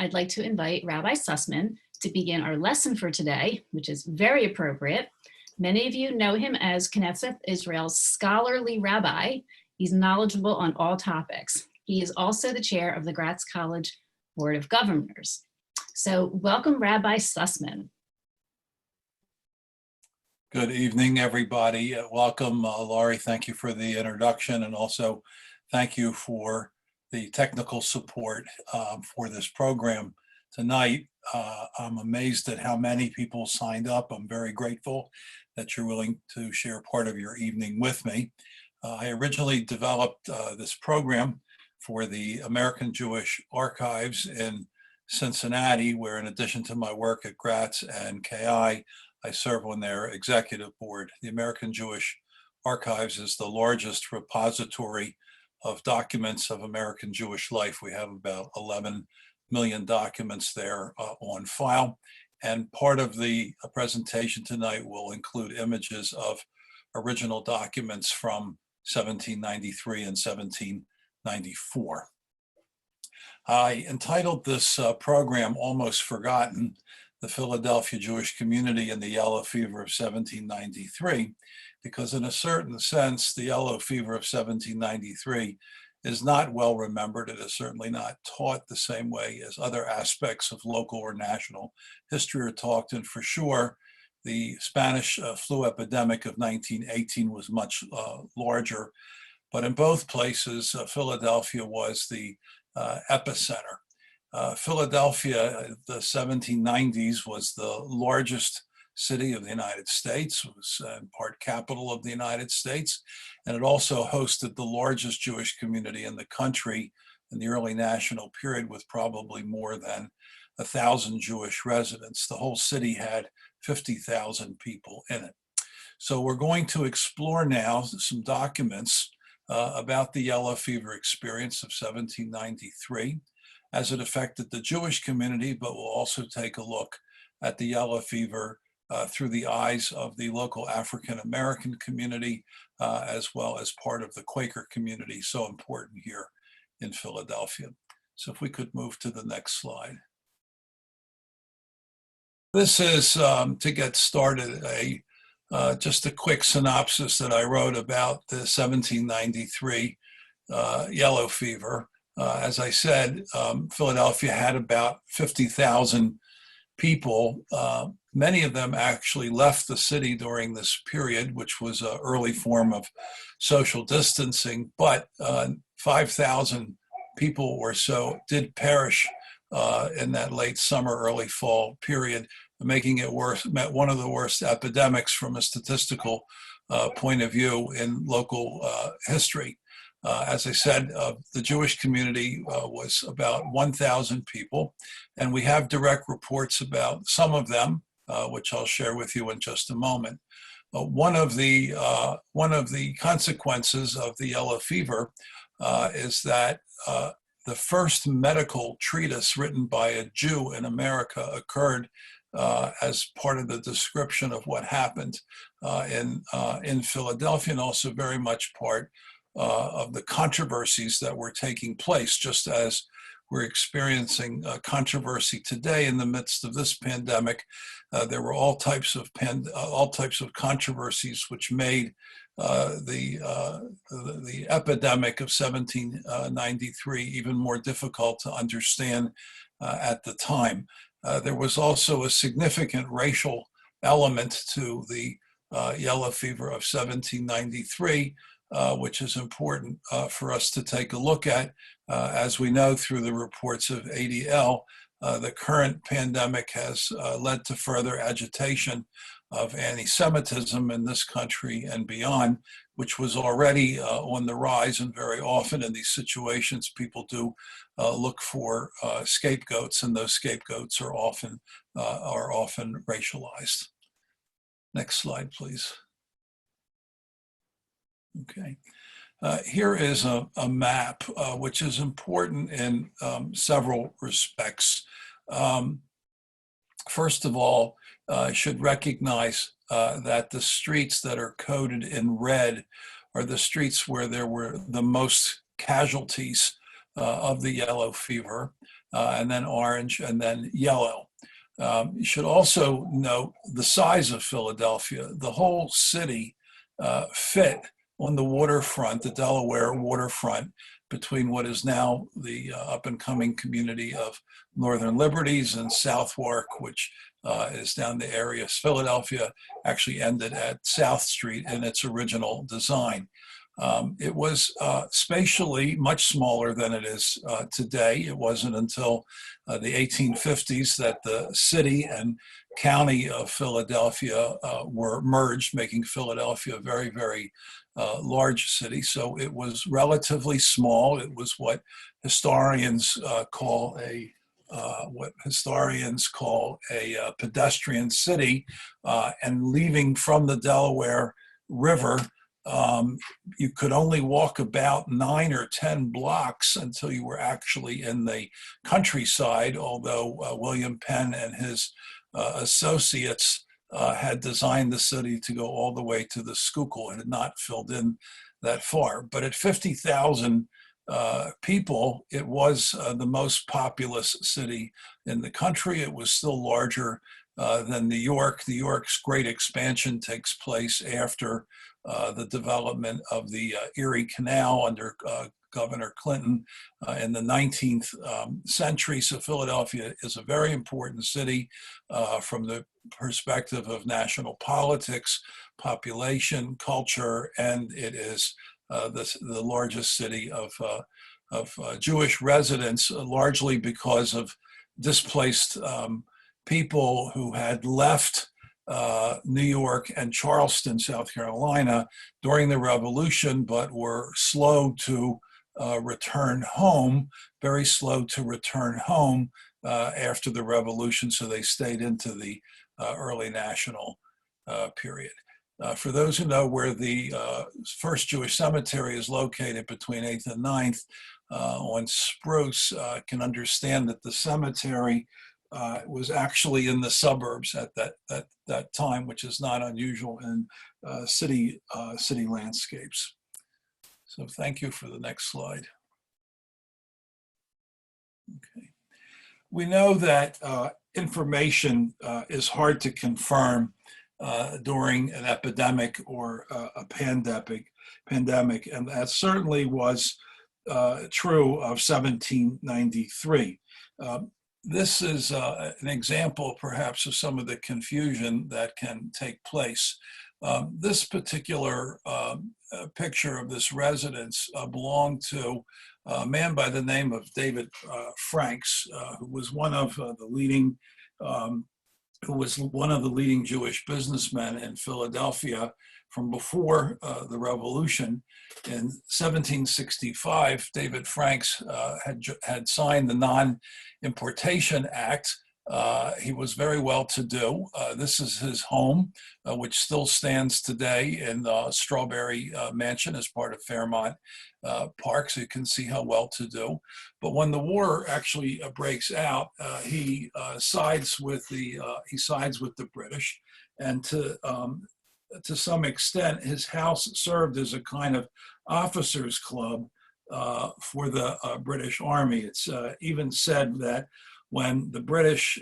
I'd like to invite Rabbi Sussman to begin our lesson for today, which is very appropriate. Many of you know him as Keneseth, Israel's scholarly rabbi. He's knowledgeable on all topics. He is also the chair of the Gratz College Board of Governors. So welcome, Rabbi Sussman. Good evening, everybody. Welcome, Laurie. Thank you for the introduction, and also thank you for the technical support for this program tonight. I'm amazed at how many people signed up. I'm very grateful that you're willing to share part of your evening with me. I originally developed this program for the American Jewish Archives in Cincinnati, where in addition to my work at Gratz and KI, I serve on their executive board. The American Jewish Archives is the largest repository of documents of American Jewish life. We have about 11 million documents there on file. And part of the presentation tonight will include images of original documents from 1793 and 1794. I entitled this program Almost Forgotten: The Philadelphia Jewish Community in the Yellow Fever of 1793, because in a certain sense, the Yellow Fever of 1793 is not well remembered. It is certainly not taught the same way as other aspects of local or national history are taught. And for sure, the Spanish flu epidemic of 1918 was much larger. But in both places, Philadelphia was the epicenter. Philadelphia, the 1790s, was the largest city of the United States. It was in part capital of the United States, and it also hosted the largest Jewish community in the country in the early national period, with probably more than 1,000 Jewish residents. The whole city had 50,000 people in it. So we're going to explore now some documents about the yellow fever experience of 1793 as it affected the Jewish community, but we'll also take a look at the yellow fever through the eyes of the local African-American community, as well as part of the Quaker community, so important here in Philadelphia. So if we could move to the next slide. This is, to get started, just a quick synopsis that I wrote about the 1793 yellow fever. As I said, Philadelphia had about 50,000 people. Many of them actually left the city during this period, which was an early form of social distancing, but 5,000 people or so did perish in that late summer, early fall period, making it worse, one of the worst epidemics from a statistical point of view in local history. As I said, the Jewish community was about 1,000 people, and we have direct reports about some of them, which I'll share with you in just a moment. One of the consequences of the yellow fever is that the first medical treatise written by a Jew in America occurred as part of the description of what happened in Philadelphia, and also very much part of the controversies that were taking place, just as we're experiencing controversy today in the midst of this pandemic. There were all types of controversies which made the epidemic of 1793 even more difficult to understand at the time. There was also a significant racial element to the yellow fever of 1793, which is important for us to take a look at. As we know through the reports of ADL, the current pandemic has led to further agitation of anti-Semitism in this country and beyond, which was already on the rise. And very often in these situations, people do look for scapegoats, and those scapegoats are often racialized. Next slide, please. Okay. Here is a map, which is important in several respects. First of all, I should recognize that the streets that are coded in red are the streets where there were the most casualties of the yellow fever. and then orange, and then yellow. You should also note the size of Philadelphia. The whole city fit on the waterfront, the Delaware waterfront, between what is now the up-and-coming community of Northern Liberties and Southwark, which is down the area. Philadelphia actually ended at South Street in its original design. It was spatially much smaller than it is today. It wasn't until the 1850s that the city and county of Philadelphia were merged, making Philadelphia a very, very large city. So it was relatively small. It was what historians call a pedestrian city, and leaving from the Delaware River, you could only walk about 9 or 10 blocks until you were actually in the countryside, although William Penn and his associates had designed the city to go all the way to the Schuylkill. It had not filled in that far. But at 50,000 people, it was the most populous city in the country. It was still larger than New York. New York's great expansion takes place after the development of the Erie Canal under Governor Clinton in the 19th century. So Philadelphia is a very important city from the perspective of national politics, population, culture, and it is the largest city of Jewish residents, largely because of displaced people who had left New York and Charleston, South Carolina during the Revolution, but were slow to return home, very slow to return home after the Revolution, so they stayed into the early national period. For those who know where the first Jewish cemetery is located between 8th and 9th on Spruce, can understand that the cemetery was actually in the suburbs at that time, which is not unusual in city landscapes. So thank you for the next slide. Okay. We know that information is hard to confirm during an epidemic or a pandemic, and that certainly was true of 1793. This is an example, perhaps, of some of the confusion that can take place. This particular picture of this residence belonged to a man by the name of David Franks, who was one of the leading Jewish businessmen in Philadelphia from before the Revolution. In 1765, David Franks had signed the Non-Importation Act. He was very well to do. This is his home, which still stands today in the Strawberry Mansion as part of Fairmount Park, so you can see how well to do. But when the war actually breaks out, he sides with the British, and to some extent, his house served as a kind of officers' club for the British Army. It's even said that when the British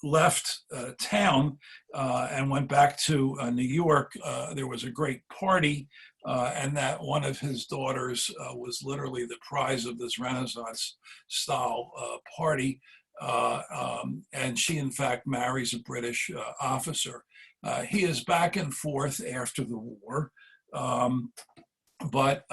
left town and went back to New York, there was a great party, and that one of his daughters was literally the prize of this Renaissance-style party, and she, in fact, marries a British officer. He is back and forth after the war, but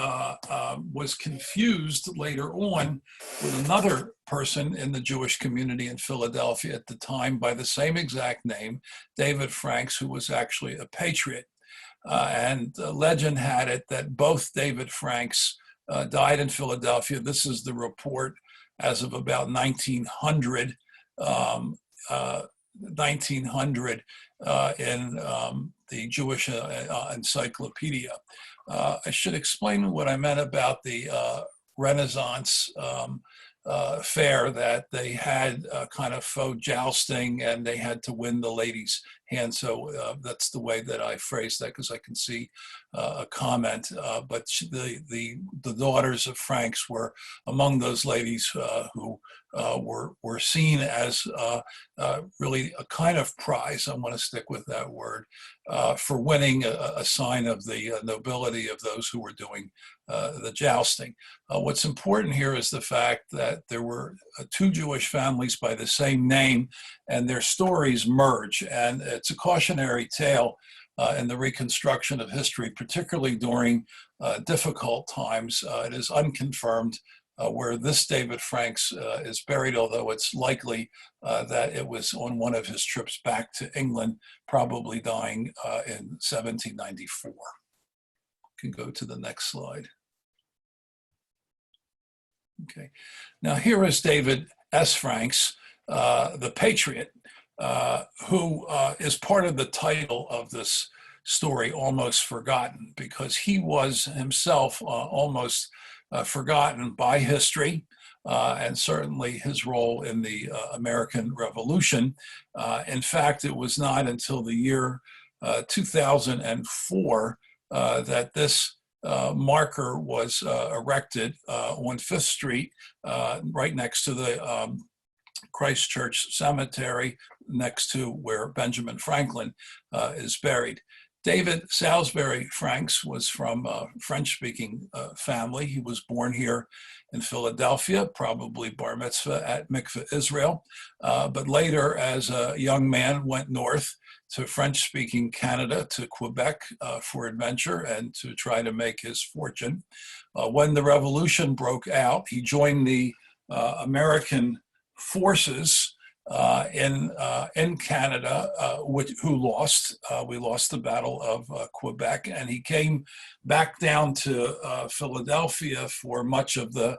was confused later on with another person in the Jewish community in Philadelphia at the time by the same exact name, David Franks, who was actually a patriot. And legend had it that both David Franks died in Philadelphia. This is the report as of about 1900 in the Jewish Encyclopedia. I should explain what I meant about the Renaissance fair, that they had kind of faux jousting and they had to win the lady's hand. So that's the way that I phrased that, because I can see a comment. But the daughters of Franks were among those ladies who were seen as really a kind of prize, I want to stick with that word, for winning a sign of the nobility of those who were doing the jousting. What's important here is the fact that there were two Jewish families by the same name, and their stories merge, and it's a cautionary tale in the reconstruction of history, particularly during difficult times. It is unconfirmed where this David Franks is buried, although it's likely that it was on one of his trips back to England, probably dying in 1794. You can go to the next slide. Okay, now here is David S. Franks, the Patriot, who is part of the title of this story, Almost Forgotten, because he was himself almost forgotten by history, and certainly his role in the American Revolution. In fact, it was not until the year 2004 that this marker was erected on Fifth Street, right next to the Christ Church Cemetery, next to where Benjamin Franklin is buried. David Salisbury Franks was from a French-speaking family. He was born here in Philadelphia, probably bar mitzvah at Mikveh Israel, but later as a young man went north to French-speaking Canada, to Quebec for adventure and to try to make his fortune. When the revolution broke out, he joined the American forces in Canada, who lost. We lost the Battle of Quebec, and he came back down to Philadelphia for much of the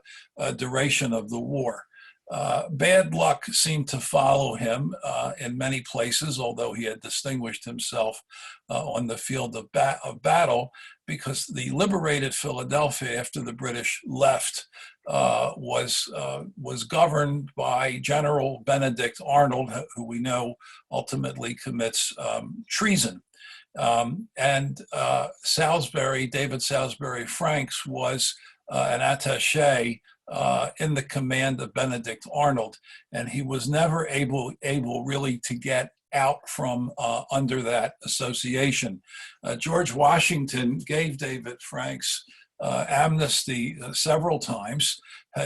duration of the war. Bad luck seemed to follow him in many places, although he had distinguished himself on the field of battle, because the liberated Philadelphia after the British left was governed by General Benedict Arnold, who we know ultimately commits treason. And David Salisbury Franks was an attaché in the command of Benedict Arnold, and he was never able really to get out from under that association. George Washington gave David Franks amnesty several times.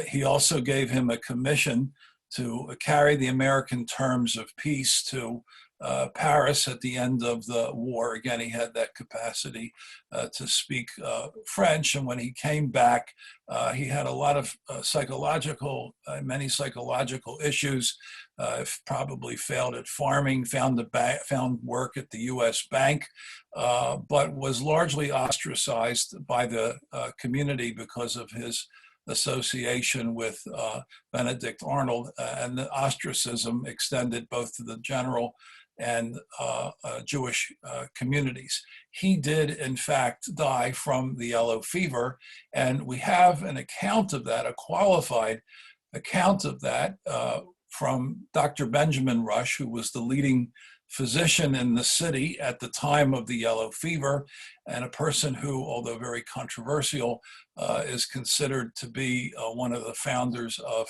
He also gave him a commission to carry the American terms of peace to Paris at the end of the war. Again, he had that capacity to speak French, and when he came back, he had a lot of many psychological issues. Probably failed at farming, found work at the U.S. Bank, but was largely ostracized by the community because of his association with Benedict Arnold, and the ostracism extended both to the general and Jewish communities. He did, in fact, die from the yellow fever, and we have an account of that, a qualified account of that, from Dr. Benjamin Rush, who was the leading physician in the city at the time of the yellow fever, and a person who, although very controversial, is considered to be one of the founders of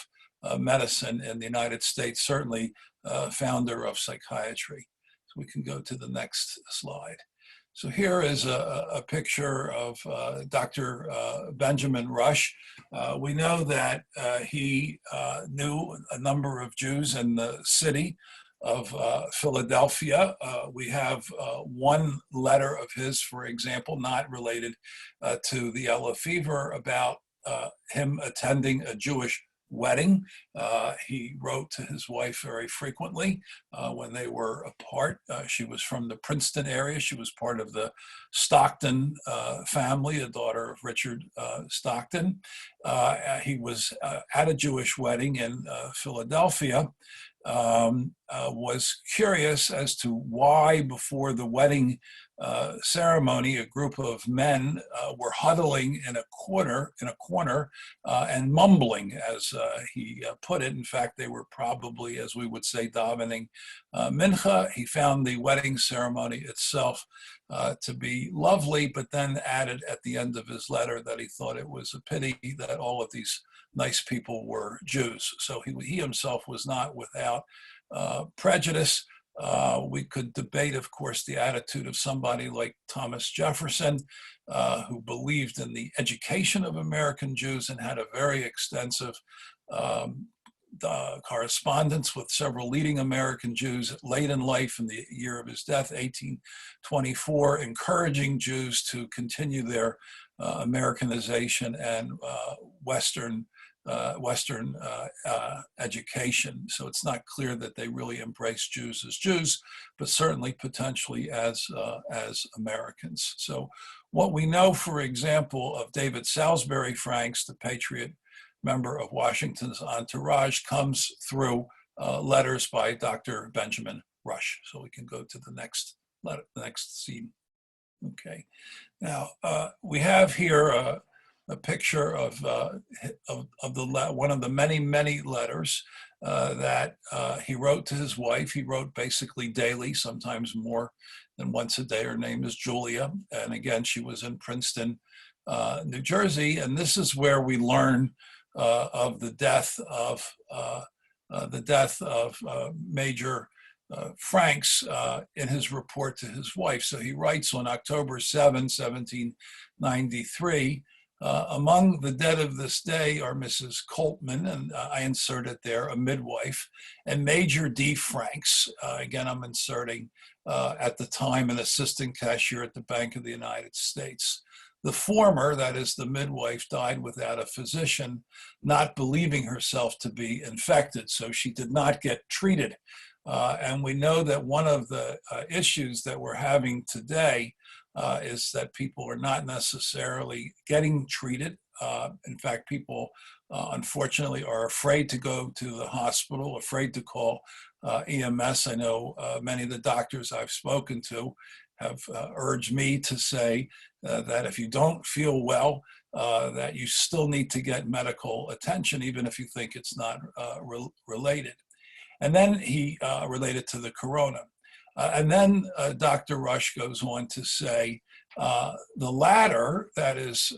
medicine in the United States, certainly founder of psychiatry. So we can go to the next slide. So here is a picture of Dr. Benjamin Rush. We know that he knew a number of Jews in the city of Philadelphia. We have one letter of his, for example, not related to the yellow fever, about him attending a Jewish wedding. He wrote to his wife very frequently when they were apart. She was from the Princeton area. She was part of the Stockton family, a daughter of Richard Stockton. He was at a Jewish wedding in Philadelphia, was curious as to why, before the wedding ceremony, a group of men were huddling in a corner, and mumbling, as he put it. In fact, they were probably, as we would say, davening mincha. He found the wedding ceremony itself to be lovely, but then added at the end of his letter that he thought it was a pity that all of these nice people were Jews. So he himself was not without prejudice. We could debate, of course, the attitude of somebody like Thomas Jefferson, who believed in the education of American Jews and had a very extensive correspondence with several leading American Jews late in life, in the year of his death, 1824, encouraging Jews to continue their Americanization and Western education. So it's not clear that they really embraced Jews as Jews, but certainly potentially as Americans. So what we know, for example, of David Salisbury Franks, the Patriot member of Washington's entourage, comes through letters by Dr. Benjamin Rush. So we can go to the next letter, the next scene. Okay. Now we have here a picture of one of the many letters that he wrote to his wife. He wrote basically daily, sometimes more than once a day. Her name is Julia, and again, she was in Princeton, New Jersey. And this is where we learn of the death of Major Franks in his report to his wife. So he writes on October 7, 1793. Among the dead of this day are Mrs. Coltman, and I inserted there a midwife, and Major D. Franks. Again, I'm inserting at the time an assistant cashier at the Bank of the United States. The former, that is the midwife, died without a physician, not believing herself to be infected, so she did not get treated. And we know that one of the issues that we're having today is that people are not necessarily getting treated. In fact, people, unfortunately, are afraid to go to the hospital, afraid to call EMS. I know many of the doctors I've spoken to have urged me to say that if you don't feel well, that you still need to get medical attention, even if you think it's not related. And then he related to the corona. And then Dr. Rush goes on to say, the latter, that is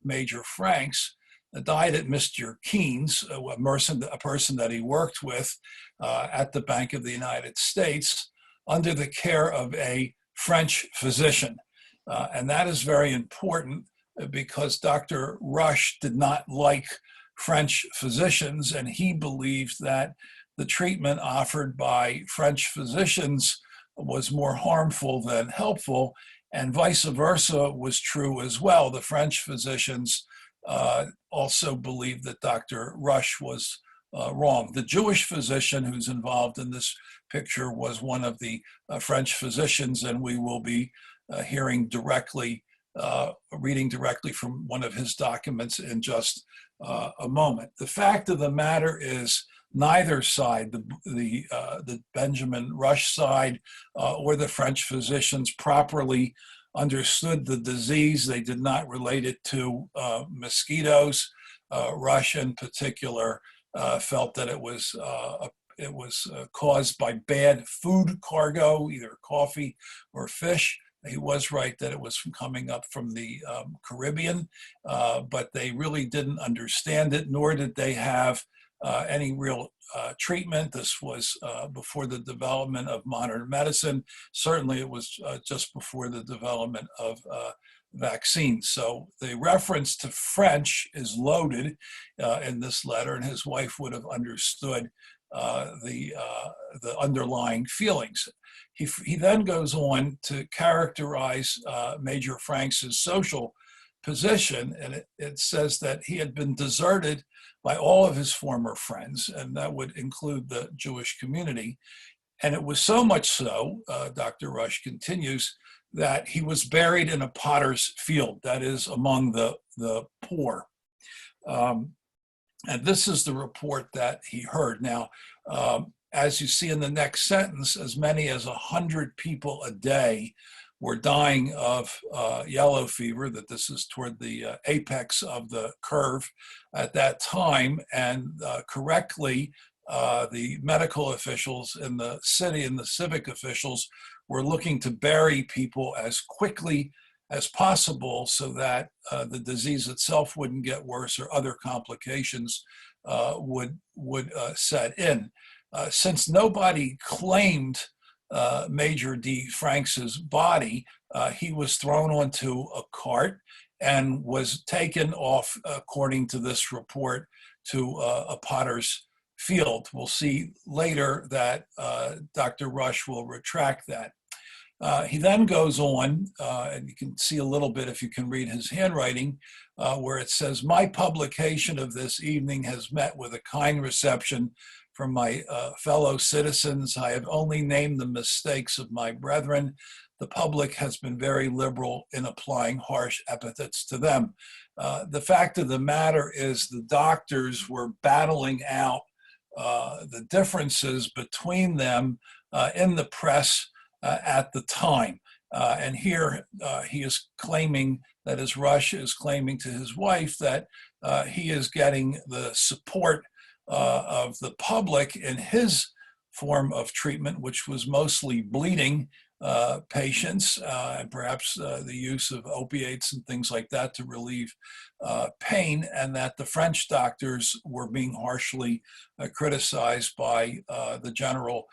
Major Franks, died at Mr. Keene's, a person that he worked with at the Bank of the United States, under the care of a French physician. And that is very important because Dr. Rush did not like French physicians, and he believed that the treatment offered by French physicians was more harmful than helpful, and vice versa was true as well. The French physicians also believed that Dr. Rush was wrong. The Jewish physician who's involved in this picture was one of the French physicians, and we will be reading directly from one of his documents in just a moment. The fact of the matter is, neither side, the Benjamin Rush side or the French physicians, properly understood the disease. They did not relate it to mosquitoes. Rush, in particular, felt that it was caused by bad food cargo, either coffee or fish. He was right that it was coming up from the Caribbean, but they really didn't understand it, nor did they have any real treatment. This was before the development of modern medicine. Certainly it was just before the development of vaccines. So the reference to French is loaded in this letter, and his wife would have understood the underlying feelings. He then goes on to characterize Major Franks' social position, and it says that he had been deserted by all of his former friends, and that would include the Jewish community. And it was so much so, Dr. Rush continues, that he was buried in a potter's field, that is, among the poor. And this is the report that he heard. Now, as you see in the next sentence, as many as 100 people a day were dying of yellow fever, that this is toward the apex of the curve at that time. And correctly, the medical officials in the city and the civic officials were looking to bury people as quickly as possible so that the disease itself wouldn't get worse or other complications would set in. Since nobody claimed Major D. Franks's body, he was thrown onto a cart and was taken off, according to this report, to a potter's field. We'll see later that Dr. Rush will retract that. He then goes on, and you can see a little bit if you can read his handwriting, where it says, "My publication of this evening has met with a kind reception from my fellow citizens. I have only named the mistakes of my brethren. The public has been very liberal in applying harsh epithets to them." The fact of the matter is the doctors were battling out the differences between them in the press at the time. And here he is claiming, that is, Rush is claiming to his wife that he is getting the support of the public in his form of treatment, which was mostly bleeding patients, and perhaps the use of opiates and things like that to relieve pain, and that the French doctors were being harshly criticized by the general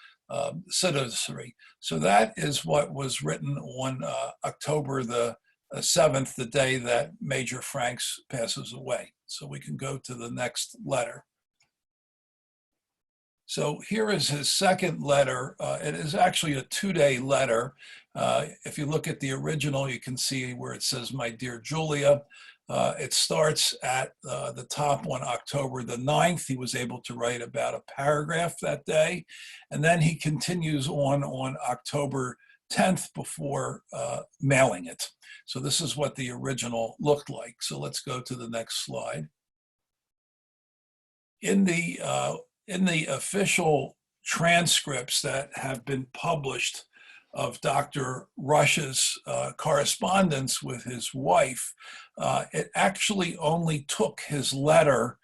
citizenry. So that is what was written on October the 7th, the day that Major Franks passes away. So we can go to the next letter. So here is his second letter. It is actually a 2-day letter. If you look at the original, you can see where it says, "My dear Julia." It starts at the top on October the 9th. He was able to write about a paragraph that day. And then he continues on October 10th before mailing it. So this is what the original looked like. So let's go to the next slide. In the official transcripts that have been published of Dr. Rush's correspondence with his wife, it actually only took his letter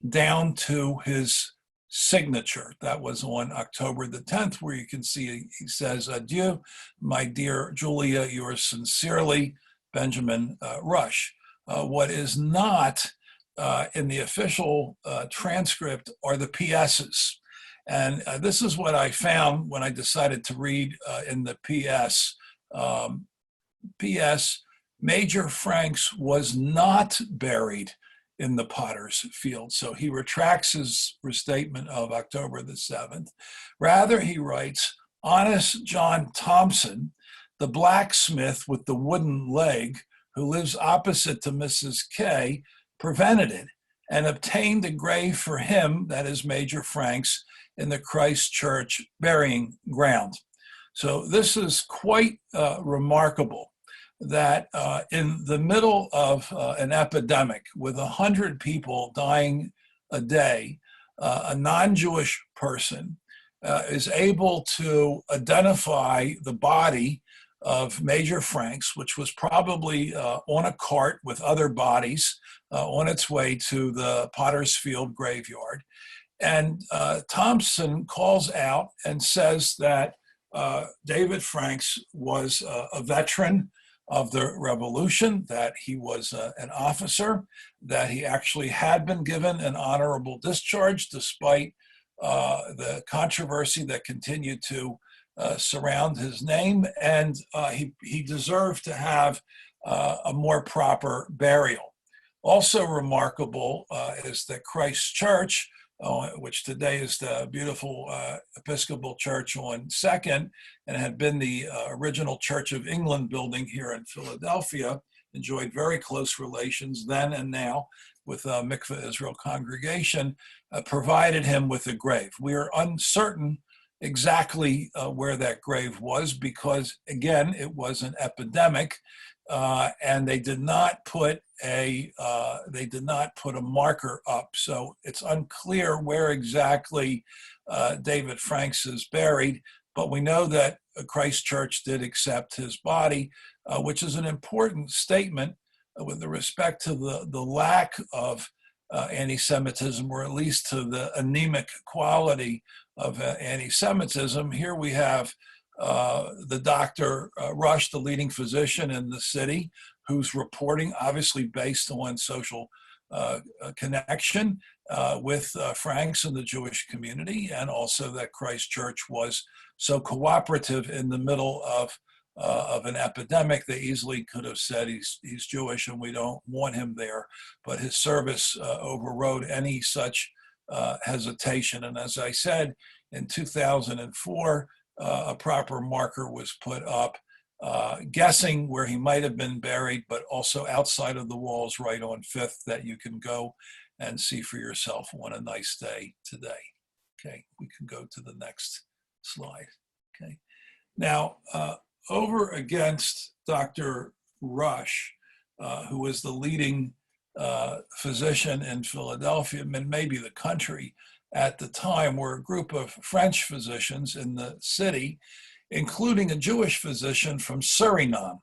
down to his signature. That was on October the 10th, where you can see he says, "Adieu, my dear Julia, yours sincerely, Benjamin Rush." What is not in the official transcript are the PSs. And this is what I found when I decided to read in the PS. PS, Major Franks was not buried in the potter's field. So he retracts his restatement of October the 7th. Rather, he writes, "Honest John Thompson, the blacksmith with the wooden leg, who lives opposite to Mrs. K, prevented it and obtained a grave for him," that is Major Franks, "in the Christ Church burying ground." So this is quite remarkable that in the middle of an epidemic with 100 people dying a day, a non-Jewish person is able to identify the body of Major Franks, which was probably on a cart with other bodies on its way to the Potter's Field graveyard. And Thompson calls out and says that David Franks was a veteran of the Revolution, that he was an officer, that he actually had been given an honorable discharge despite the controversy that continued to surround his name, and he deserved to have a more proper burial. Also remarkable is that Christ Church, which today is the beautiful Episcopal Church on 2nd, and had been the original Church of England building here in Philadelphia, enjoyed very close relations then and now with Mikveh Israel congregation, provided him with a grave. We are uncertain exactly where that grave was because, again, it was an epidemic, and they did not put a marker up, so it's unclear where exactly David Franks is buried. But we know that Christ Church did accept his body, which is an important statement with respect to the lack of anti-Semitism, or at least to the anemic quality of anti-Semitism. Here we have the Dr. Rush, the leading physician in the city, who's reporting, obviously based on social connection with Franks and the Jewish community, and also that Christ Church was so cooperative in the middle of an epidemic. They easily could have said he's Jewish and we don't want him there, but his service overrode any such hesitation. And as I said, in 2004, a proper marker was put up, guessing where he might have been buried, but also outside of the walls right on 5th, that you can go and see for yourself on a nice day today. Okay, we can go to the next slide. Okay, now over against Dr. Rush, who was the leading physician in Philadelphia, and maybe the country at the time, were a group of French physicians in the city, including a Jewish physician from Suriname,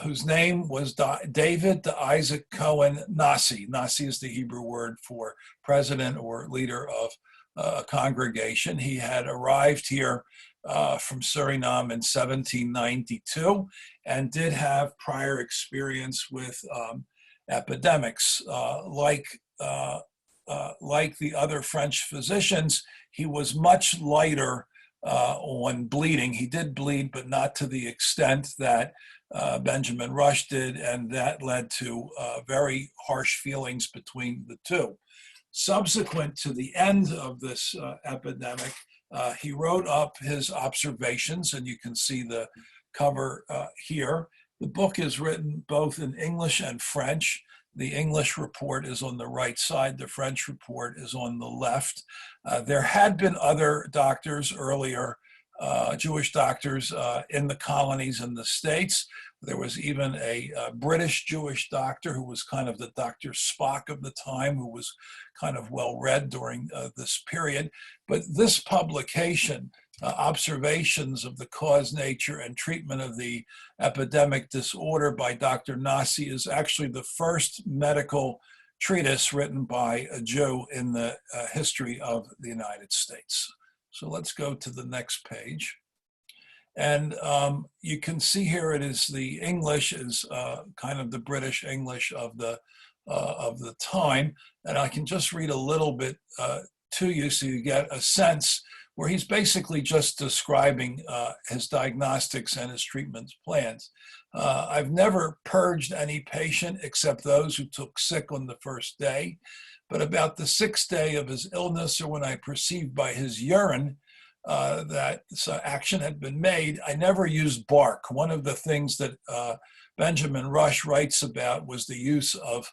whose name was David Isaac Cohen Nassy. Nassy is the Hebrew word for president or leader of a congregation. He had arrived here from Suriname in 1792 and did have prior experience with epidemics. Like the other French physicians, he was much lighter on bleeding. He did bleed, but not to the extent that Benjamin Rush did, and that led to very harsh feelings between the two. Subsequent to the end of this epidemic, he wrote up his observations, and you can see the cover here. The book is written both in English and French. The English report is on the right side. The French report is on the left. There had been other doctors earlier, Jewish doctors in the colonies in the States. There was even a British Jewish doctor who was kind of the Dr. Spock of the time, who was kind of well-read during this period. But this publication, Observations of the Cause, Nature, and Treatment of the Epidemic Disorder by Dr. Nassy, is actually the first medical treatise written by a Jew in the history of the United States. So let's go to the next page. And you can see here it is the English is kind of the British English of the time. And I can just read a little bit to you so you get a sense, where he's basically just describing his diagnostics and his treatment plans. I've never purged any patient except those who took sick on the first day. But about the 6th day of his illness, or when I perceived by his urine that action had been made, I never used bark. One of the things that Benjamin Rush writes about was the use of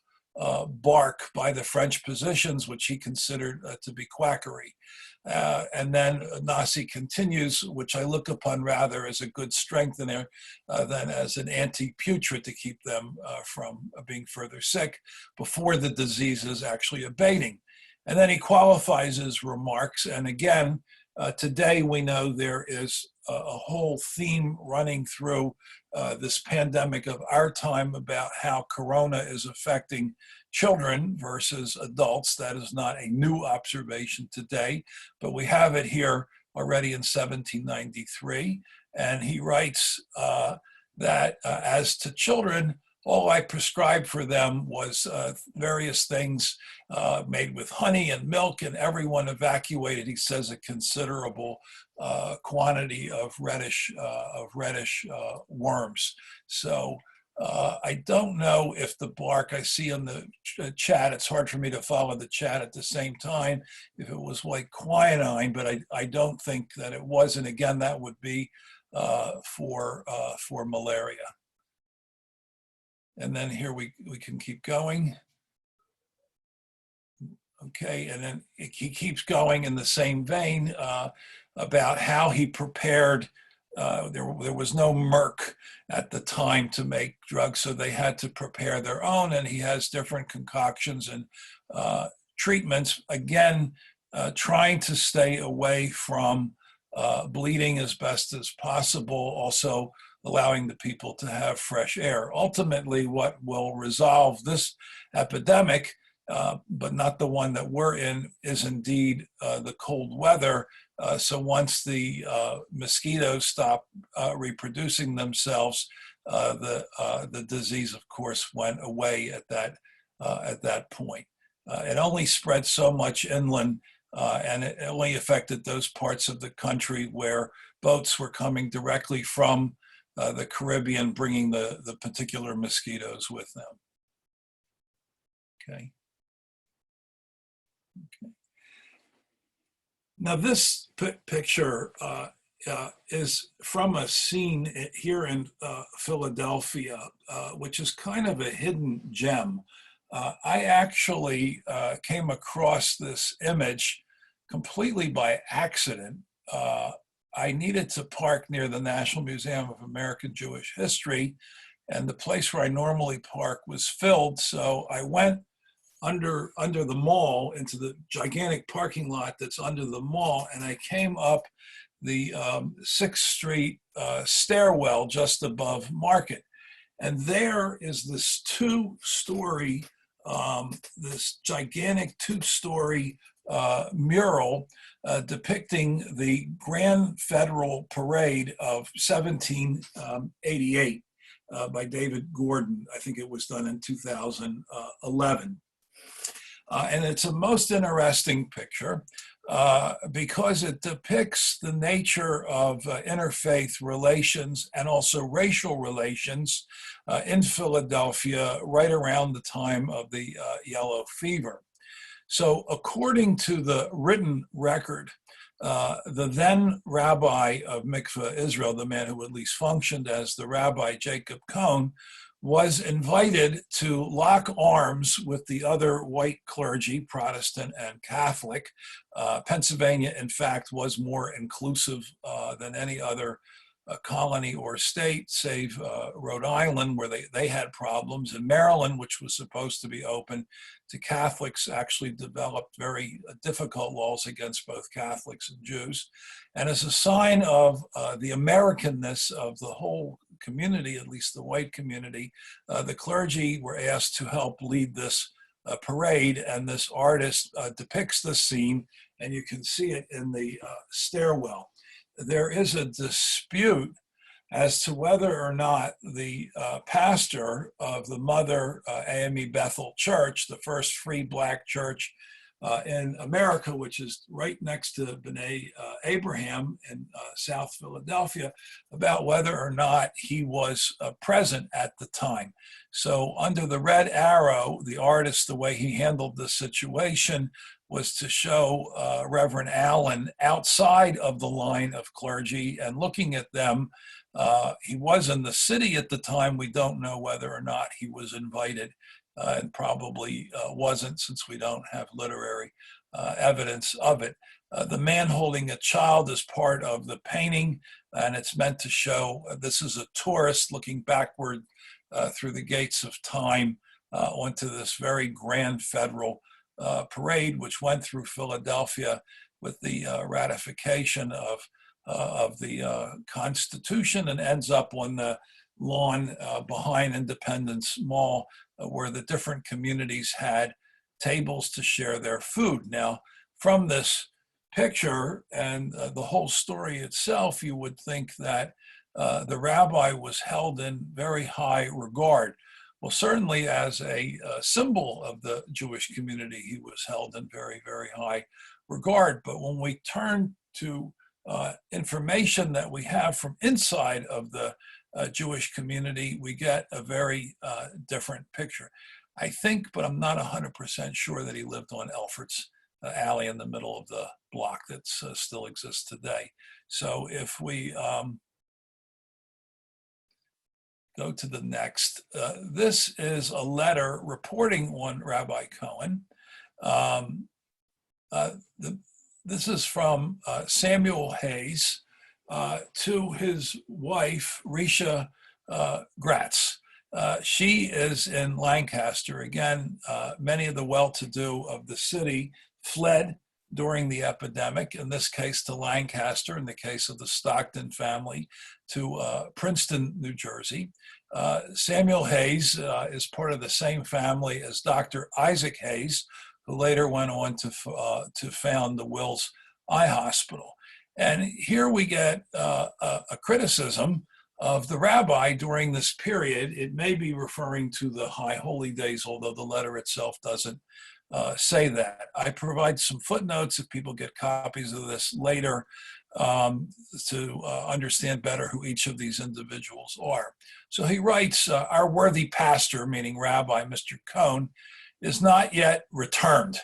bark by the French physicians, which he considered to be quackery. And then Nassy continues, which I look upon rather as a good strengthener than as an anti-putrid, to keep them from being further sick before the disease is actually abating. And then he qualifies his remarks. And again, today we know there is a whole theme running through this pandemic of our time about how corona is affecting children versus adults. That is not a new observation today, but we have it here already in 1793. And he writes that as to children, all I prescribed for them was various things made with honey and milk, and everyone evacuated, he says, a considerable quantity of reddish worms. So I don't know if the bark I see on the chat, it's hard for me to follow the chat at the same time, if it was like quinine, but I don't think that it was. And again, that would be for malaria. And then here we can keep going. Okay, and then he keeps going in the same vein about how he prepared. There was no Merck at the time to make drugs, so they had to prepare their own, and he has different concoctions and treatments, again, trying to stay away from bleeding as best as possible, also allowing the people to have fresh air. Ultimately, what will resolve this epidemic, but not the one that we're in, is indeed the cold weather. So once the mosquitoes stop reproducing themselves, the disease, of course, went away at that point. It only spread so much inland, and it only affected those parts of the country where boats were coming directly from the Caribbean, bringing the particular mosquitoes with them. Okay. Now this picture is from a scene here in Philadelphia, which is kind of a hidden gem. I actually came across this image completely by accident. I needed to park near the National Museum of American Jewish History, and the place where I normally park was filled, so I went under the mall into the gigantic parking lot that's under the mall, and I came up the 6th Street stairwell just above Market. And there is this two-story, this gigantic two-story mural depicting the Grand Federal Parade of 1788 by David Gordon. I think it was done in 2011. And it's a most interesting picture because it depicts the nature of interfaith relations and also racial relations in Philadelphia right around the time of the yellow fever. So according to the written record, the then rabbi of Mikveh Israel, the man who at least functioned as the rabbi, Jacob Cohen, was invited to lock arms with the other white clergy, Protestant and Catholic. Pennsylvania, in fact, was more inclusive than any other colony or state, save Rhode Island, where they had problems. And Maryland, which was supposed to be open to Catholics, actually developed very difficult laws against both Catholics and Jews. And as a sign of the Americanness of the whole community, at least the white community, the clergy were asked to help lead this parade, and this artist depicts the scene, and you can see it in the stairwell. There is a dispute as to whether or not the pastor of the Mother AME Bethel Church, the first free Black church in America, which is right next to B'nai Abraham in South Philadelphia, about whether or not he was present at the time. So under the red arrow, the artist, the way he handled the situation was to show Reverend Allen outside of the line of clergy and looking at them. He was in the city at the time. We don't know whether or not he was invited, and probably wasn't, since we don't have literary evidence of it. The man holding a child is part of the painting, and it's meant to show this is a tourist looking backward through the gates of time onto this very grand federal parade, which went through Philadelphia with the ratification of the Constitution, and ends up on the lawn behind Independence Mall, where the different communities had tables to share their food. Now, from this picture and the whole story itself, you would think that the rabbi was held in very high regard. Well, certainly as a symbol of the Jewish community, he was held in very, very high regard. But when we turn to information that we have from inside of the Jewish community, we get a very different picture. I think, but I'm not 100% sure, that he lived on Elford's alley in the middle of the block that still exists today. So if we go to the next, this is a letter reporting on Rabbi Cohen. This is from Samuel Hayes to his wife, Risha Gratz. She is in Lancaster. Again, many of the well-to-do of the city fled during the epidemic, in this case to Lancaster, in the case of the Stockton family, to Princeton, New Jersey. Samuel Hayes is part of the same family as Dr. Isaac Hayes, who later went on to found the Wills Eye Hospital. And here we get a criticism of the rabbi during this period. It may be referring to the High Holy Days, although the letter itself doesn't say that. I provide some footnotes if people get copies of this later to understand better who each of these individuals are. So he writes, our worthy pastor, meaning Rabbi Mr. Cohen, is not yet returned.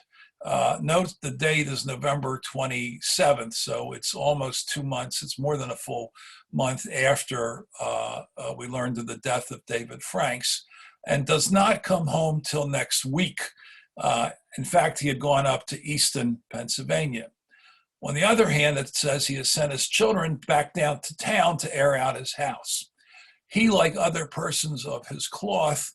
Note the date is November 27th, so it's almost 2 months. It's more than a full month after we learned of the death of David Franks, and does not come home till next week. In fact, he had gone up to Easton, Pennsylvania. On the other hand, it says he has sent his children back down to town to air out his house. He, like other persons of his cloth,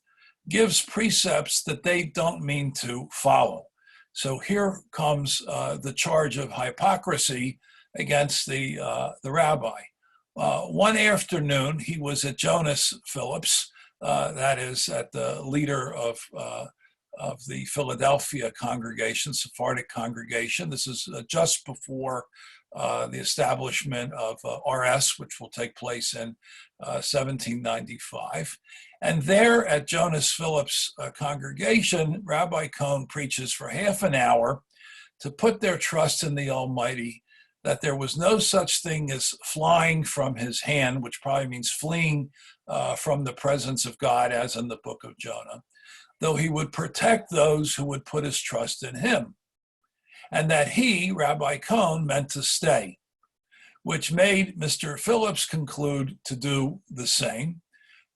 gives precepts that they don't mean to follow. So here comes the charge of hypocrisy against the rabbi. One afternoon, he was at Jonas Phillips, that is at the leader of the Philadelphia congregation, Sephardic congregation. This is just before the establishment of RS, which will take place in 1795. And there at Jonas Phillips' congregation, Rabbi Cohen preaches for half an hour to put their trust in the Almighty, that there was no such thing as flying from his hand, which probably means fleeing from the presence of God, as in the book of Jonah, though he would protect those who would put his trust in him. And that he, Rabbi Cohen, meant to stay, which made Mr. Phillips conclude to do the same,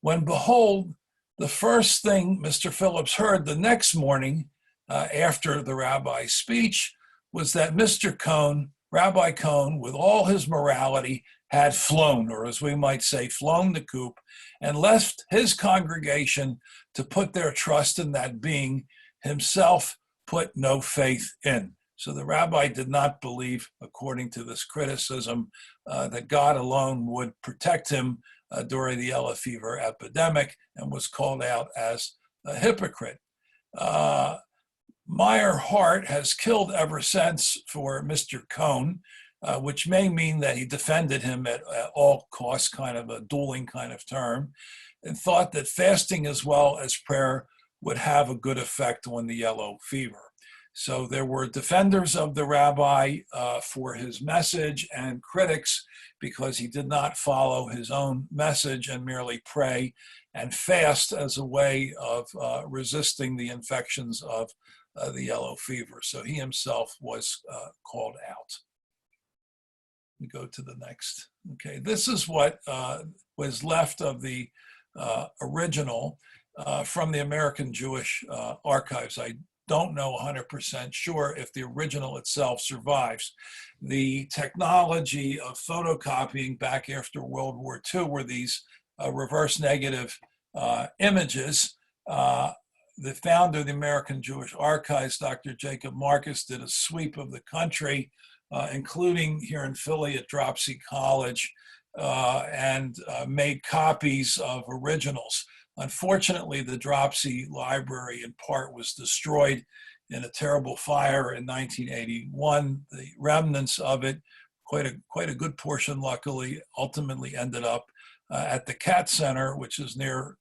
when behold, the first thing Mr. Phillips heard the next morning after the rabbi's speech was that Mr. Cohen, Rabbi Cohen, with all his morality, had flown, or as we might say, flown the coop, and left his congregation to put their trust in that being himself put no faith in. So the rabbi did not believe, according to this criticism, that God alone would protect him during the yellow fever epidemic, and was called out as a hypocrite. Meyer Hart has killed ever since for Mr. Cohen, which may mean that he defended him at all costs, kind of a dueling kind of term, and thought that fasting as well as prayer would have a good effect on the yellow fever. So there were defenders of the rabbi for his message, and critics because he did not follow his own message and merely pray and fast as a way of resisting the infections of the yellow fever. So he himself was called out. We go to the next. Okay, this is what was left of the original from the American Jewish Archives. I don't know 100% sure if the original itself survives. The technology of photocopying back after World War II were these reverse negative images. The founder of the American Jewish Archives, Dr. Jacob Marcus, did a sweep of the country, including here in Philly at Dropsy College, and made copies of originals. Unfortunately, the Dropsy Library in part was destroyed in a terrible fire in 1981. The remnants of it, quite a good portion, luckily, ultimately ended up at the Cat Center, which is near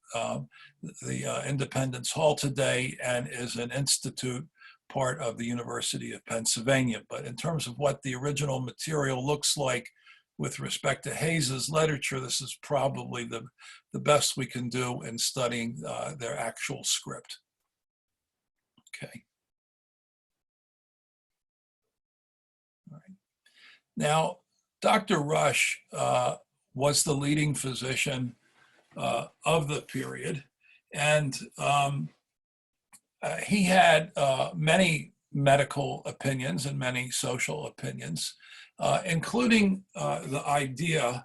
the Independence Hall today, and is an institute part of the University of Pennsylvania. But in terms of what the original material looks like with respect to Hayes's literature, this is probably the best we can do in studying their actual script. Okay. All right. Now, Dr. Rush was the leading physician of the period, and he had many medical opinions and many social opinions, including the idea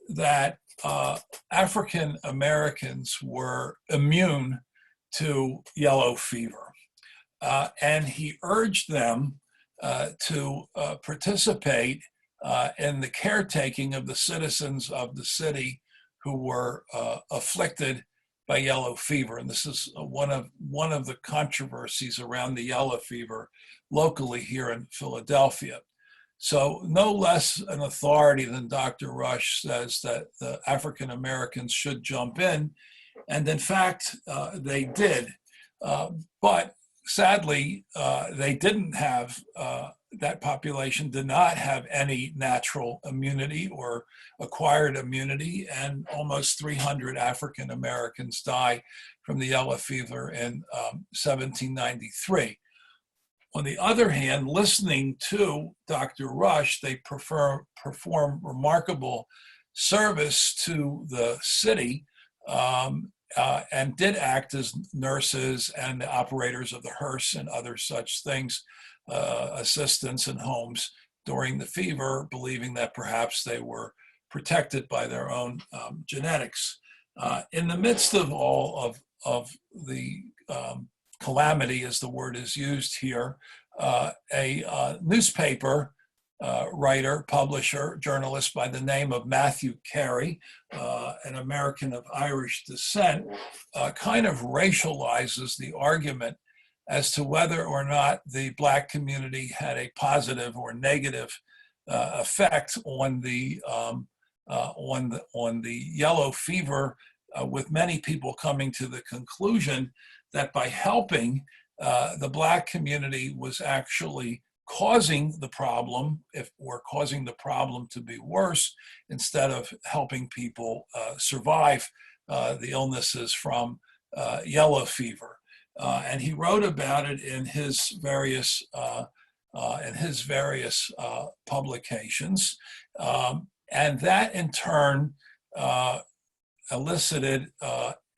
that African Americans were immune to yellow fever. And he urged them to participate in the caretaking of the citizens of the city who were afflicted by yellow fever. And this is one of the controversies around the yellow fever locally here in Philadelphia. So no less an authority than Dr. Rush says that the African Americans should jump in. And in fact, they did. But sadly, they didn't have, that population did not have any natural immunity or acquired immunity, and almost 300 African Americans die from the yellow fever in 1793. On the other hand, listening to Dr. Rush, they perform remarkable service to the city, and did act as nurses and the operators of the hearse and other such things, assistants in homes during the fever, believing that perhaps they were protected by their own genetics. In the midst of all of the calamity, as the word is used here, a newspaper writer, publisher, journalist by the name of Matthew Carey, an American of Irish descent, kind of racializes the argument as to whether or not the Black community had a positive or negative effect on the yellow fever, with many people coming to the conclusion that by helping, the Black community was actually causing the problem, or causing the problem to be worse, instead of helping people survive the illnesses from yellow fever. And he wrote about it in his various publications, and that in turn elicited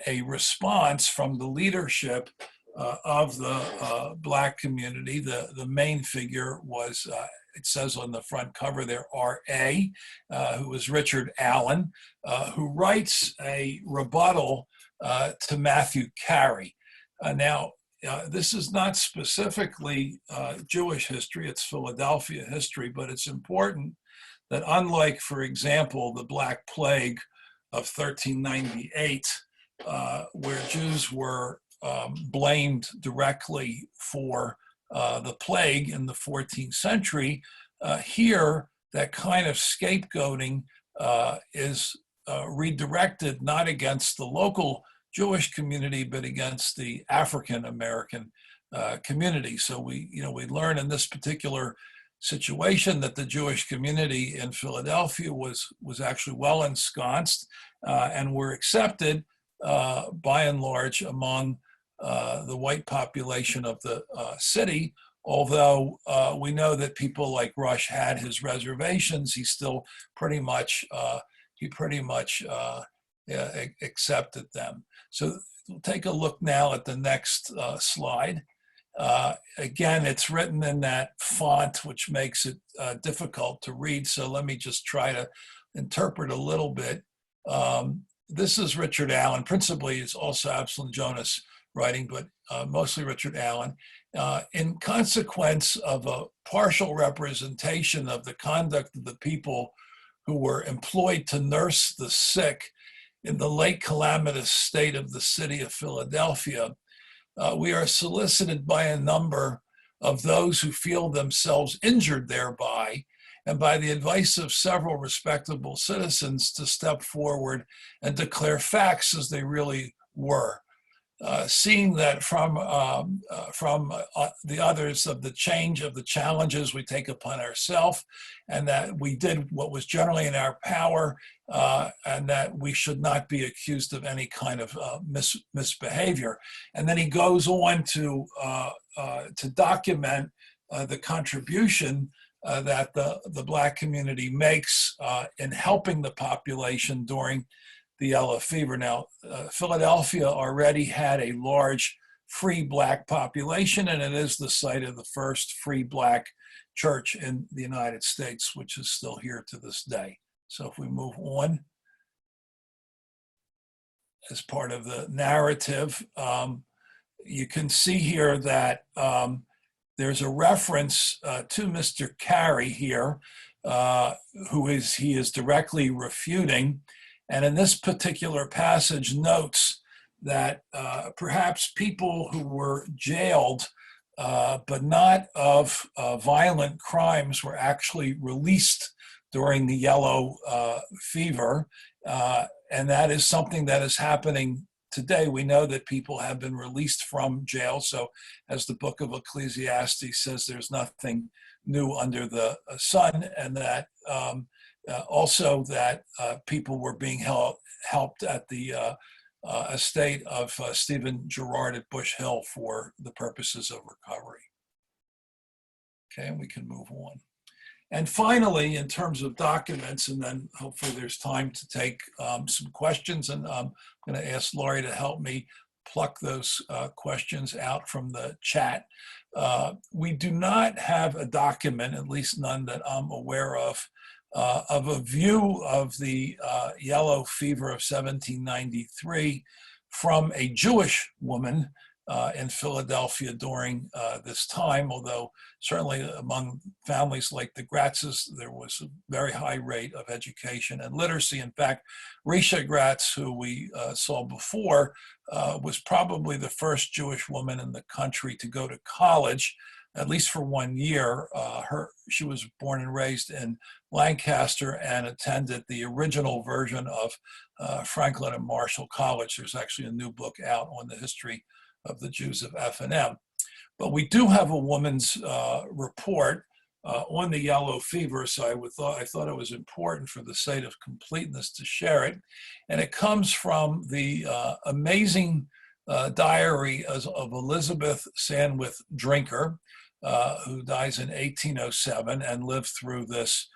a response from the leadership of the Black community. The main figure was, it says on the front cover there, R.A., who was Richard Allen, who writes a rebuttal to Matthew Carey. Now, this is not specifically Jewish history, it's Philadelphia history, but it's important that unlike, for example, the Black Plague of 1398, where Jews were blamed directly for the plague in the 14th century, here that kind of scapegoating is redirected not against the local Jewish community, but against the African American community. So we learn in this particular situation that the Jewish community in Philadelphia was actually well ensconced and were accepted by and large among the white population of the city. Although we know that people like Rush had his reservations, he still pretty much accepted them. So we'll take a look now at the next slide. Again, it's written in that font, which makes it difficult to read. So let me just try to interpret a little bit. This is Richard Allen. Principally, it's also Absalom Jonas writing, but mostly Richard Allen. In consequence of a partial representation of the conduct of the people who were employed to nurse the sick in the late calamitous state of the city of Philadelphia, we are solicited by a number of those who feel themselves injured thereby, and by the advice of several respectable citizens, to step forward and declare facts as they really were. Seeing that from the others of the challenges we take upon ourselves, and that we did what was generally in our power, and that we should not be accused of any kind of misbehavior. And then he goes on to document the contribution that the Black community makes in helping the population during the yellow fever. Now, Philadelphia already had a large free Black population, and it is the site of the first free Black church in the United States, which is still here to this day. So if we move on, as part of the narrative, you can see here that there's a reference to Mr. Carey here, he is directly refuting. And in this particular passage notes that perhaps people who were jailed but not of violent crimes were actually released during the yellow fever. And that is something that is happening today. We know that people have been released from jail. So as the book of Ecclesiastes says, there's nothing new under the sun, and that also that people were being helped at the estate of Stephen Girard at Bush Hill for the purposes of recovery. Okay, and we can move on. And finally, in terms of documents, and then hopefully there's time to take some questions, and I'm going to ask Laurie to help me pluck those questions out from the chat. We do not have a document, at least none that I'm aware of a view of the yellow fever of 1793 from a Jewish woman in Philadelphia during this time, although certainly among families like the Gratzes, there was a very high rate of education and literacy. In fact, Risha Gratz, who we saw before, was probably the first Jewish woman in the country to go to college, at least for 1 year. She was born and raised in Lancaster and attended the original version of Franklin and Marshall College. There's actually a new book out on the history of the Jews of F&M. But we do have a woman's report on the yellow fever, so I thought it was important for the sake of completeness to share it. And it comes from the amazing diary of Elizabeth Sandwith Drinker, who dies in 1807 and lived through this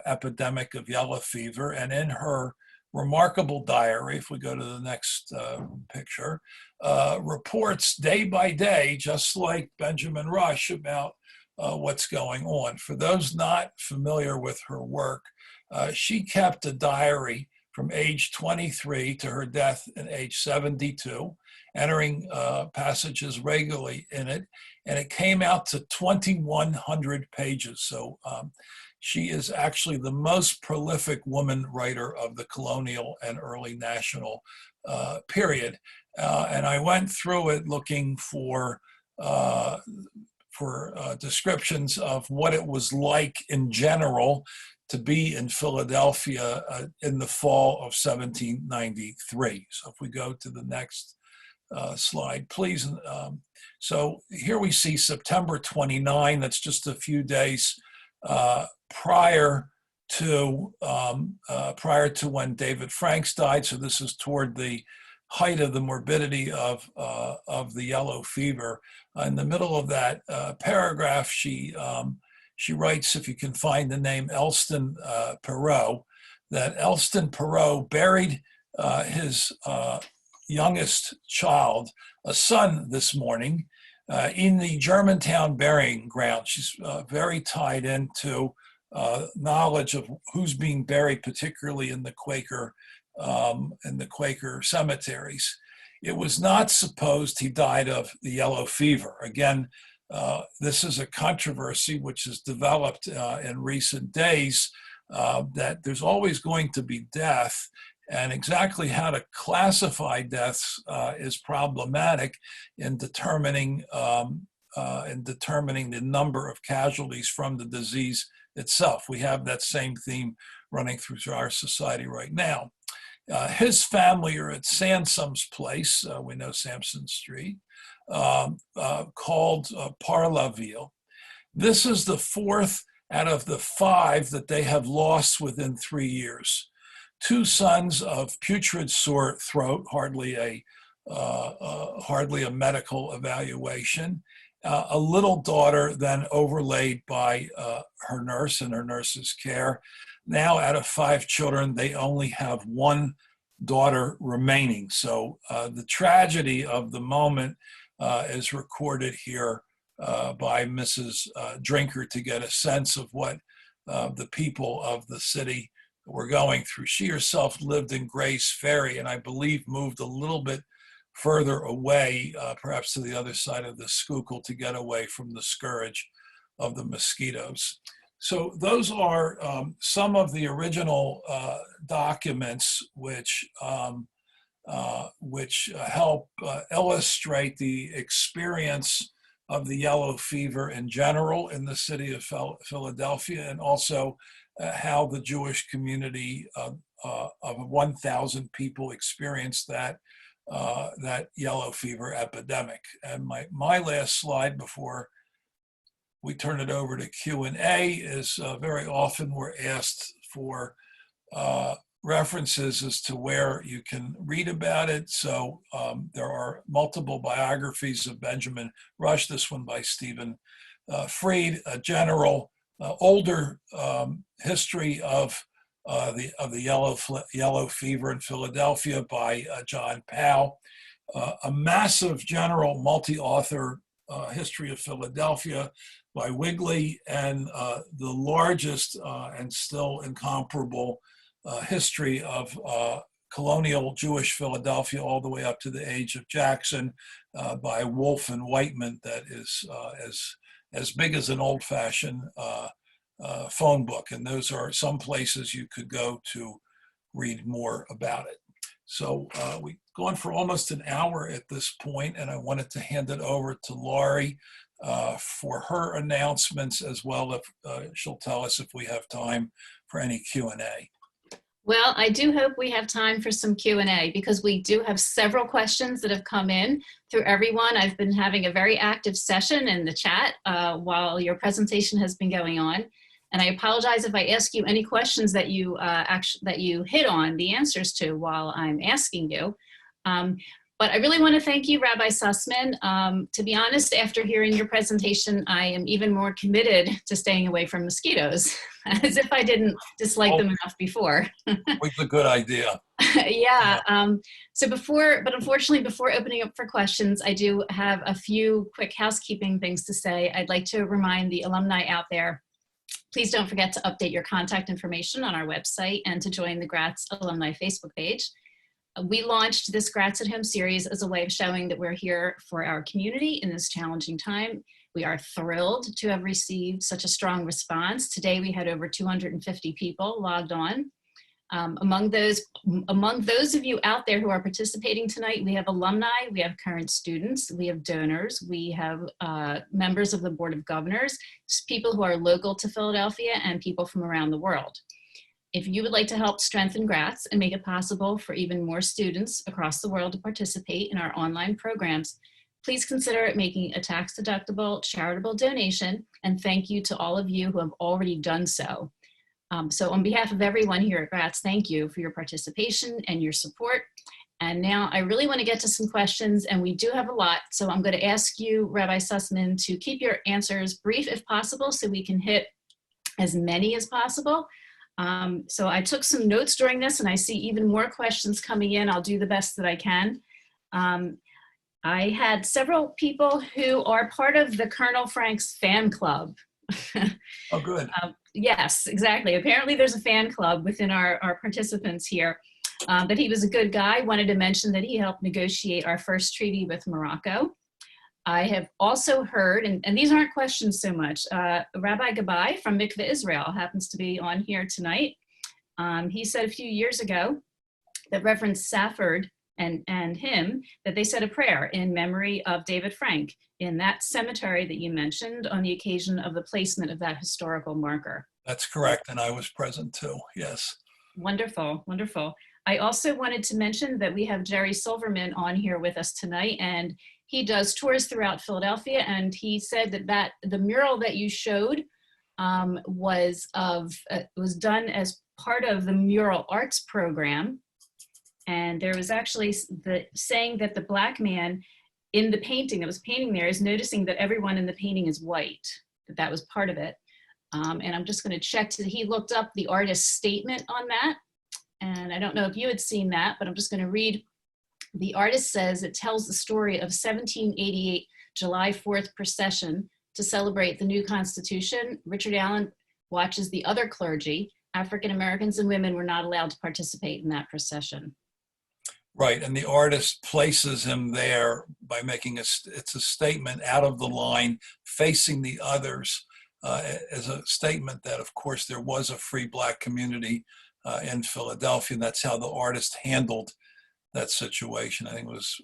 epidemic of yellow fever. And in her remarkable diary, if we go to the next picture, reports day by day, just like Benjamin Rush, about what's going on. For those not familiar with her work, she kept a diary from age 23 to her death at age 72, entering passages regularly in it, and it came out to 2,100 pages. So she is actually the most prolific woman writer of the colonial and early national period. And I went through it looking for descriptions of what it was like in general to be in Philadelphia in the fall of 1793. So if we go to the next slide, please. So here we see September 29, that's just a few days prior to when David Franks died. So this is toward the height of the morbidity of the yellow fever. In the middle of that paragraph, she writes, if you can find the name Elston Perot, that Elston Perot buried his youngest child, a son, this morning in the Germantown burying ground. She's very tied into knowledge of who's being buried, particularly in the Quaker cemeteries. It was not supposed he died of the yellow fever. Again, this is a controversy which has developed in recent days, that there's always going to be death, and exactly how to classify deaths is problematic in determining the number of casualties from the disease itself. We have that same theme running through our society right now. His family are at Sansom's place, we know Sampson Street, called Parlaville. This is the fourth out of the 5 that they have lost within 3 years. 2 sons of putrid sore throat, hardly a medical evaluation. A little daughter then overlaid by her nurse and her nurse's care. Now, out of 5 children, they only have 1 daughter remaining. So the tragedy of the moment is recorded here by Mrs. Drinker to get a sense of what the people of the city were going through. She herself lived in Grace Ferry, and I believe moved a little bit further away, perhaps to the other side of the Schuylkill, to get away from the scourge of the mosquitoes. So those are some of the original documents which help illustrate the experience of the yellow fever in general in the city of Philadelphia, and also how the Jewish community of 1,000 people experienced that yellow fever epidemic. And my last slide before we turn it over to Q&A is very often we're asked for references as to where you can read about it. So there are multiple biographies of Benjamin Rush, this one by Stephen Fried, a general older history of the yellow fever in Philadelphia by John Powell, a massive general multi-author history of Philadelphia by Wigley, and the largest and still incomparable history of colonial Jewish Philadelphia all the way up to the age of Jackson by Wolfe and Whiteman, that is as big as an old-fashioned phone book. And those are some places you could go to read more about it. So we've gone for almost an hour at this point, and I wanted to hand it over to Laurie for her announcements, as well if she'll tell us if we have time for any Q&A. Well, I do hope we have time for some Q&A, because we do have several questions that have come in through everyone. I've been having a very active session in the chat while your presentation has been going on. And I apologize if I ask you any questions that you that you hit on the answers to while I'm asking you. But I really want to thank you, Rabbi Sussman. To be honest, after hearing your presentation, I am even more committed to staying away from mosquitoes, as if I didn't dislike them enough before. It's a good idea. Yeah. But unfortunately, before opening up for questions, I do have a few quick housekeeping things to say. I'd like to remind the alumni out there, please don't forget to update your contact information on our website and to join the Gratz alumni Facebook page. We launched this Gratz at Home series as a way of showing that we're here for our community in this challenging time. We are thrilled to have received such a strong response. Today we had over 250 people logged on. Among those of you out there who are participating tonight, we have alumni, we have current students, we have donors, we have members of the Board of Governors, people who are local to Philadelphia, and people from around the world. If you would like to help strengthen Gratz and make it possible for even more students across the world to participate in our online programs, please consider making a tax-deductible charitable donation, and thank you to all of you who have already done so. So on behalf of everyone here at Gratz, thank you for your participation and your support. And now I really want to get to some questions, and we do have a lot. So I'm going to ask you, Rabbi Sussman, to keep your answers brief if possible, so we can hit as many as possible. So I took some notes during this, and I see even more questions coming in. I'll do the best that I can. I had several people who are part of the Colonel Frank's fan club. Oh, good. Yes, exactly. Apparently there's a fan club within our participants here. That he was a good guy. Wanted to mention that he helped negotiate our first treaty with Morocco. I have also heard, and these aren't questions so much, Rabbi Gabai from Mikveh Israel happens to be on here tonight. He said a few years ago that Reverend Safford and him, that they said a prayer in memory of David Frank in that cemetery that you mentioned on the occasion of the placement of that historical marker. That's correct, and I was present too, yes. Wonderful, wonderful. I also wanted to mention that we have Jerry Silverman on here with us tonight, and he does tours throughout Philadelphia, and he said that the mural that you showed was done as part of the mural arts program. And there was actually saying that the Black man in the painting that was painting there is noticing that everyone in the painting is white, that was part of it. And I'm just going to check he looked up the artist's statement on that. And I don't know if you had seen that, but I'm just going to read. The artist says it tells the story of 1788 July 4th procession to celebrate the new Constitution. Richard Allen watches the other clergy. African Americans and women were not allowed to participate in that procession. Right, and the artist places him there by making it's a statement out of the line, facing the others, as a statement that, of course, there was a free Black community in Philadelphia, and that's how the artist handled that situation. I think it was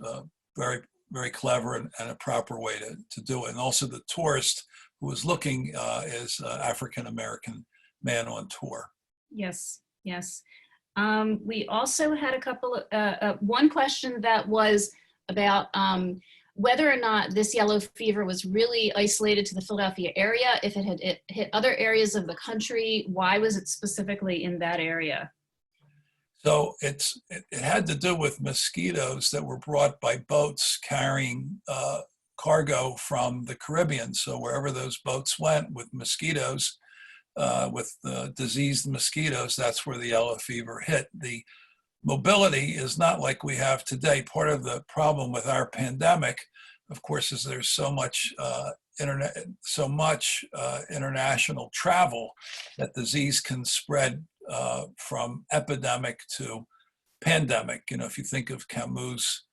very, very clever and a proper way to do it. And also the tourist who was looking is African-American man on tour. Yes, yes. We also had a couple of, one question that was about whether or not this yellow fever was really isolated to the Philadelphia area. If it had hit other areas of the country, why was it specifically in that area? So it had to do with mosquitoes that were brought by boats carrying cargo from the Caribbean. So wherever those boats went with mosquitoes, with diseased mosquitoes, that's where the yellow fever hit. The mobility is not like we have today. Part of the problem with our pandemic, of course, is there's so much international travel that disease can spread from epidemic to pandemic. You know, if you think of Camus'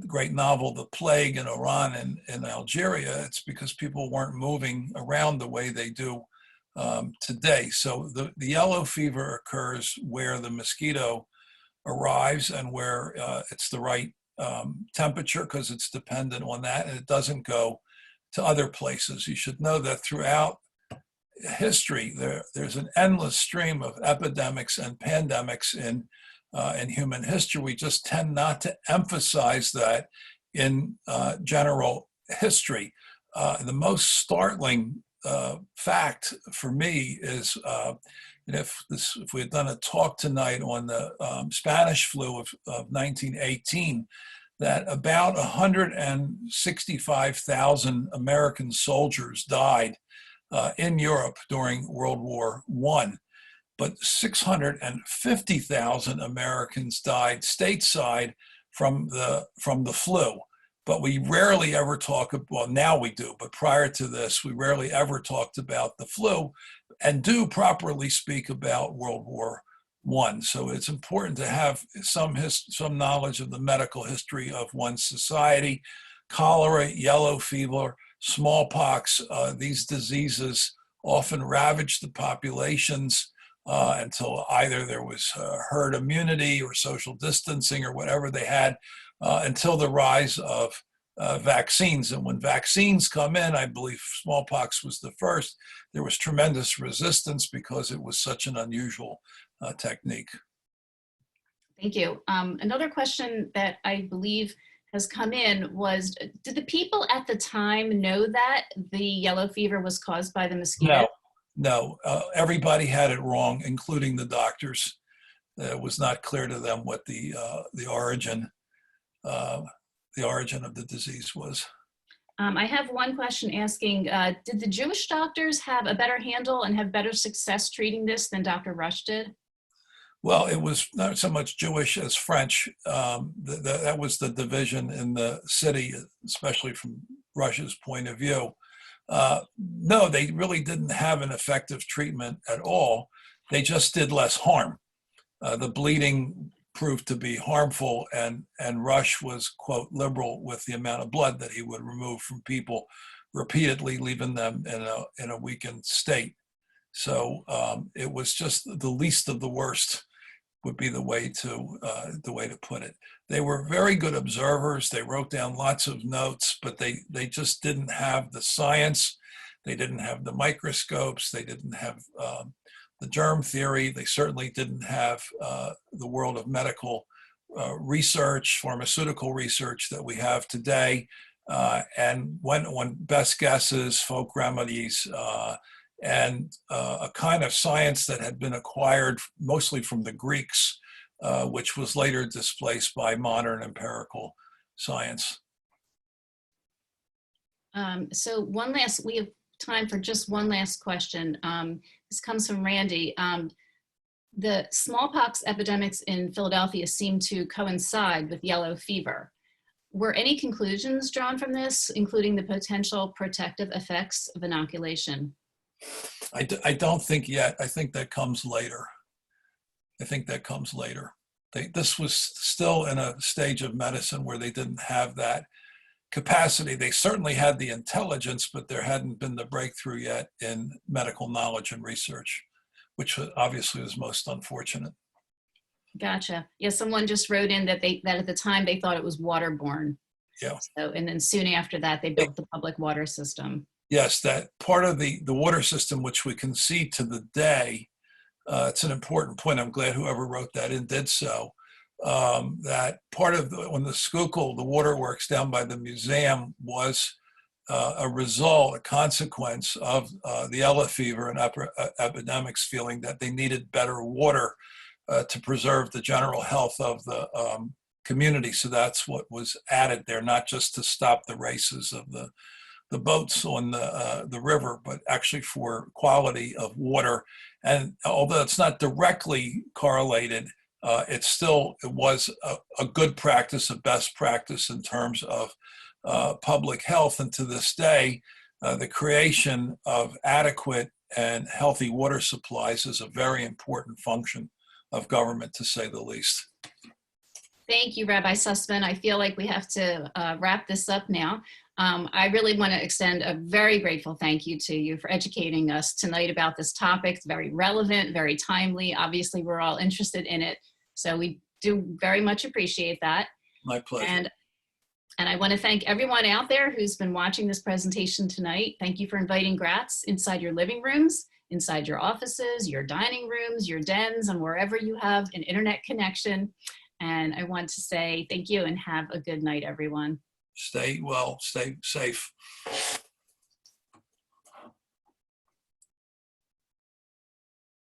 great novel, The Plague in Iran and in Algeria, it's because people weren't moving around the way they do today. So the yellow fever occurs where the mosquito arrives and where it's the right temperature, because it's dependent on that, and it doesn't go to other places. You should know that throughout history, there's an endless stream of epidemics and pandemics in human history. We just tend not to emphasize that in general history. The most startling fact for me is if we had done a talk tonight on the Spanish flu of 1918, that about 165,000 American soldiers died in Europe during World War I, but 650,000 Americans died stateside from the flu. But we rarely ever talk, well, now we do, but prior to this, we rarely ever talked about the flu and do properly speak about World War I. So it's important to have some knowledge of the medical history of one's society. Cholera, yellow fever, smallpox, these diseases often ravaged the populations until either there was herd immunity or social distancing or whatever they had, until the rise of vaccines. And when vaccines come in, I believe smallpox was the first, there was tremendous resistance because it was such an unusual technique. Thank you. Another question that I believe has come in was, did the people at the time know that the yellow fever was caused by the mosquito? No, everybody had it wrong, including the doctors. It was not clear to them what the origin of the disease was. I have one question asking, did the Jewish doctors have a better handle and have better success treating this than Dr. Rush did? Well, it was not so much Jewish as French. That was the division in the city, especially from Rush's point of view. No, they really didn't have an effective treatment at all. They just did less harm. The bleeding proved to be harmful, and Rush was, quote, liberal with the amount of blood that he would remove from people repeatedly, leaving them in a weakened state. So it was just the least of the worst would be the way to put it. They were very good observers. They wrote down lots of notes, but they just didn't have the science. They didn't have the microscopes. They didn't have the germ theory. They certainly didn't have the world of medical research, pharmaceutical research that we have today, and went on best guesses, folk remedies, and a kind of science that had been acquired mostly from the Greeks, which was later displaced by modern empirical science. So we have time for just one last question. This comes from Randy. The smallpox epidemics in Philadelphia seem to coincide with yellow fever. Were any conclusions drawn from this, including the potential protective effects of inoculation? I don't think yet. I think that comes later. this was still in a stage of medicine where they didn't have that capacity. They certainly had the intelligence, but there hadn't been the breakthrough yet in medical knowledge and research, which obviously was most unfortunate. Gotcha. Yeah, someone just wrote in that at the time they thought it was waterborne. Yeah. So, and then soon after that, they built the public water system. Yes, that part of the water system, which we can see to the day, it's an important point. I'm glad whoever wrote that in did so. That part of when the Schuylkill, the waterworks down by the museum, was a consequence of the yellow fever and epidemics, feeling that they needed better water to preserve the general health of the community. So that's what was added there, not just to stop the races of the boats on the river, but actually for quality of water. And although it's not directly correlated, it was a good practice, a best practice in terms of public health. And to this day, the creation of adequate and healthy water supplies is a very important function of government, to say the least. Thank you, Rabbi Sussman. I feel like we have to wrap this up now. I really want to extend a very grateful thank you to you for educating us tonight about this topic. It's very relevant, very timely. Obviously, we're all interested in it. So we do very much appreciate that. My pleasure. And I want to thank everyone out there who's been watching this presentation tonight. Thank you for inviting Gratz inside your living rooms, inside your offices, your dining rooms, your dens, and wherever you have an internet connection. And I want to say thank you and have a good night, everyone. Stay well, stay safe.